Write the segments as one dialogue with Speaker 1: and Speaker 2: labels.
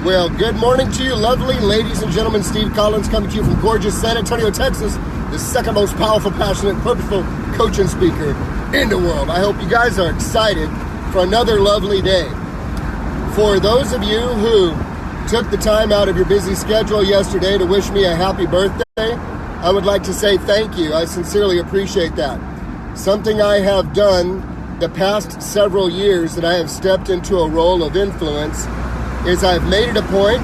Speaker 1: Well, good morning to you, lovely ladies and gentlemen. Steve Collins coming to you from gorgeous San Antonio, Texas, the second most powerful, passionate, purposeful coach and speaker in the world. I hope you guys are excited for another lovely day. For those of you who took the time out of your busy schedule yesterday to wish me a happy birthday, I would like to say thank you. I sincerely appreciate that. Something I have done the past several years that I have stepped into a role of influence is I've made it a point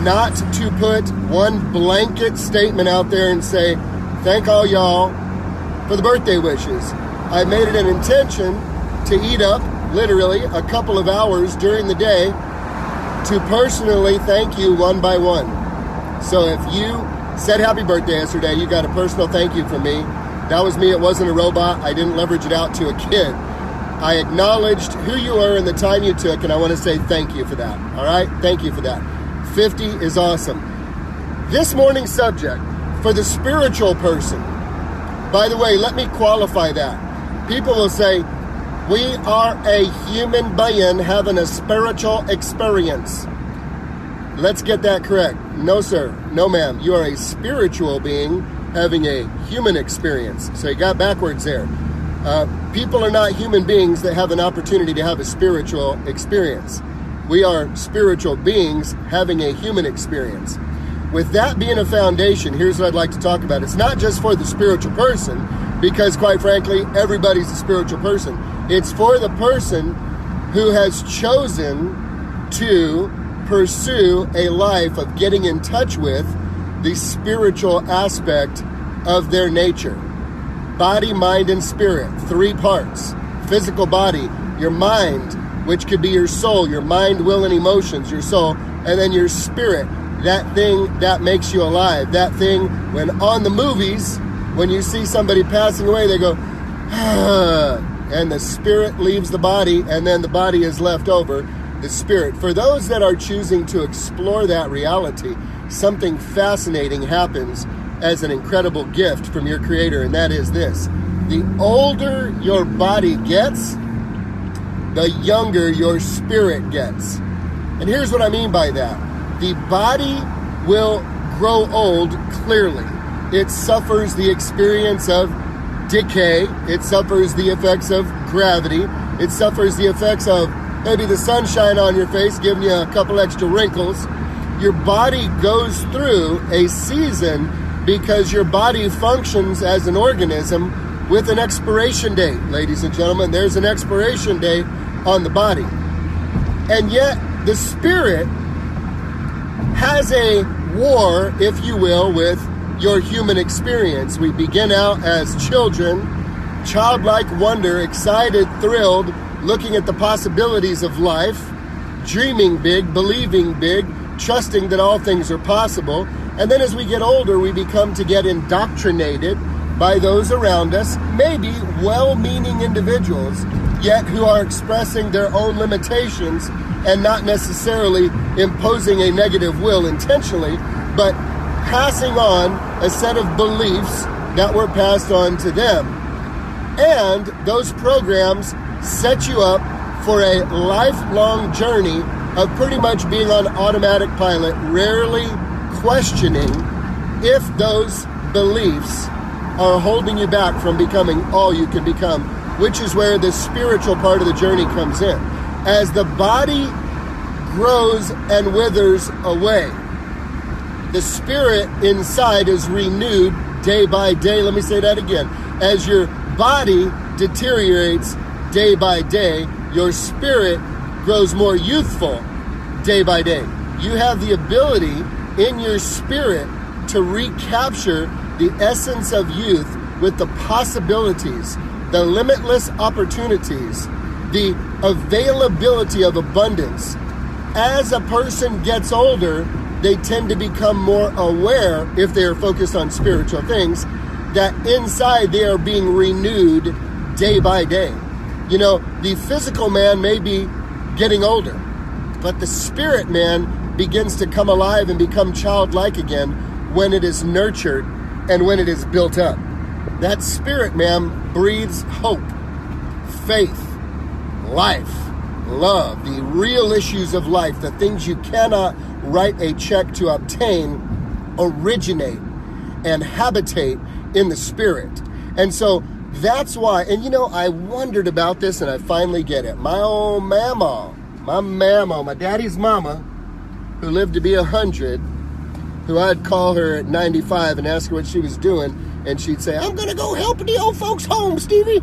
Speaker 1: not to put one blanket statement out there and say, thank all y'all for the birthday wishes. I've made it an intention to eat up literally a couple of hours during the day to personally thank you one by one. So if you said happy birthday yesterday, you got a personal thank you from me. That was me. It wasn't a robot. I didn't leverage it out to a kid. I acknowledged who you were and the time you took, and I want to say thank you for that. All right? Thank you for that. 50 is awesome. This morning's subject, for the spiritual person. By the way, let me qualify that. People will say, we are a human being having a spiritual experience. Let's get that correct. No, sir. No, ma'am. You are a spiritual being having a human experience. So you got backwards there. People are not human beings that have an opportunity to have a spiritual experience. We are spiritual beings having a human experience. With that being a foundation, here's what I'd like to talk about. It's not just for the spiritual person, because quite frankly, everybody's a spiritual person. It's for the person who has chosen to pursue a life of getting in touch with the spiritual aspect of their nature. Body, mind, and spirit, 3 parts. Physical body, your mind, which could be your soul, your mind, will, and emotions, your soul, and then your spirit, that thing that makes you alive, that thing when on the movies, when you see somebody passing away, they go, and the spirit leaves the body, and then the body is left over, the spirit. For those that are choosing to explore that reality, something fascinating happens as an incredible gift from your creator, and that is this. The older your body gets, the younger your spirit gets. And here's what I mean by that. The body will grow old clearly. It suffers the experience of decay. It suffers the effects of gravity. It suffers the effects of maybe the sunshine on your face giving you a couple extra wrinkles. Your body goes through a season because your body functions as an organism with an expiration date. Ladies and gentlemen, there's an expiration date on the body. And yet, the spirit has a war, if you will, with your human experience. We begin out as children, childlike wonder, excited, thrilled, looking at the possibilities of life, dreaming big, believing big, trusting that all things are possible. And then as we get older, we become to get indoctrinated by those around us, maybe well-meaning individuals, yet who are expressing their own limitations and not necessarily imposing a negative will intentionally, but passing on a set of beliefs that were passed on to them. And those programs set you up for a lifelong journey of pretty much being on automatic pilot, rarely questioning if those beliefs are holding you back from becoming all you can become, which is where the spiritual part of the journey comes in. As the body grows and withers away, the spirit inside is renewed day by day. Let me say that again. As your body deteriorates day by day, your spirit grows more youthful day by day. You have the ability in your spirit to recapture the essence of youth with the possibilities, the limitless opportunities, the availability of abundance. As a person gets older, they tend to become more aware, if they are focused on spiritual things, that inside they are being renewed day by day. You know, the physical man may be getting older, but the spirit man begins to come alive and become childlike again when it is nurtured and when it is built up. That spirit man breathes hope, faith, life, love, the real issues of life, the things you cannot write a check to obtain, originate and habitate in the spirit. And so that's why, and you know, I wondered about this and I finally get it. My old mama, my daddy's mama, who lived to be 100, who I'd call her at 95 and ask her what she was doing, and she'd say, I'm going to go help at the old folks' home, Stevie.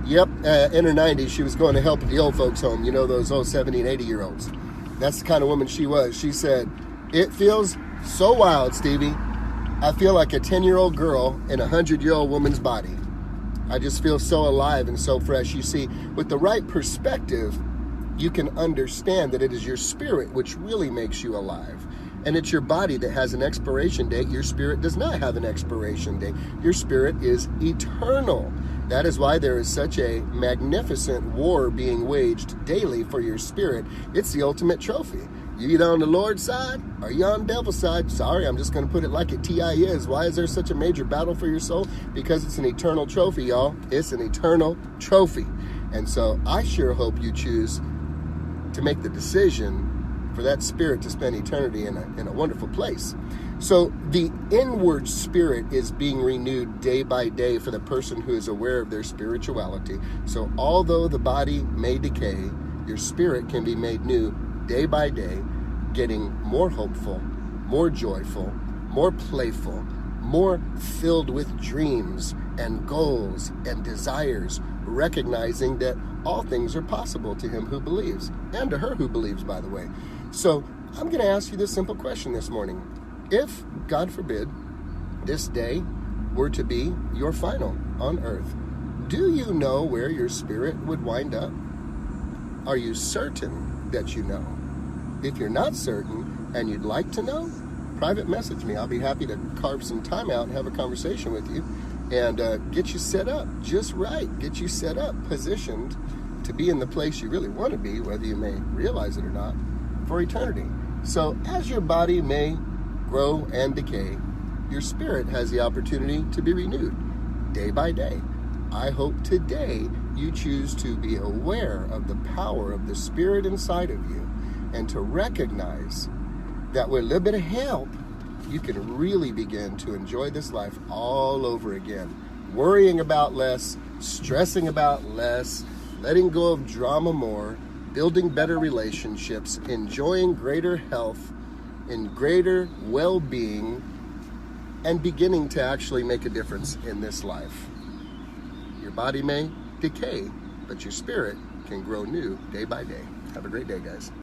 Speaker 1: Yep, in her 90s, she was going to help at the old folks' home. You know, those old 70 and 80-year-olds. That's the kind of woman she was. She said, it feels so wild, Stevie. I feel like a 10-year-old girl in a 100-year-old woman's body. I just feel so alive and so fresh. You see, with the right perspective, you can understand that it is your spirit which really makes you alive. And it's your body that has an expiration date. Your spirit does not have an expiration date. Your spirit is eternal. That is why there is such a magnificent war being waged daily for your spirit. It's the ultimate trophy. You either on the Lord's side or you on the devil's side. Sorry, I'm just going to put it like it TI is. Why is there such a major battle for your soul? Because it's an eternal trophy, y'all. It's an eternal trophy. And so I sure hope you choose to make the decision for that spirit to spend eternity in a wonderful place. So the inward spirit is being renewed day by day for the person who is aware of their spirituality. So although the body may decay, your spirit can be made new day by day, getting more hopeful, more joyful, more playful, more filled with dreams and goals and desires, recognizing that all things are possible to him who believes, and to her who believes, by the way. So I'm going to ask you this simple question this morning. If, God forbid, this day were to be your final on earth, do you know where your spirit would wind up? Are you certain that you know? If you're not certain and you'd like to know, private message me. I'll be happy to carve some time out and have a conversation with you and get you set up just right, get you set up, positioned to be in the place you really want to be, whether you may realize it or not, for eternity. So as your body may grow and decay, your spirit has the opportunity to be renewed day by day. I hope today you choose to be aware of the power of the spirit inside of you and to recognize that with a little bit of help, you can really begin to enjoy this life all over again. Worrying about less, stressing about less, letting go of drama more, building better relationships, enjoying greater health and greater well-being, and beginning to actually make a difference in this life. Your body may decay, but your spirit can grow new day by day. Have a great day, guys.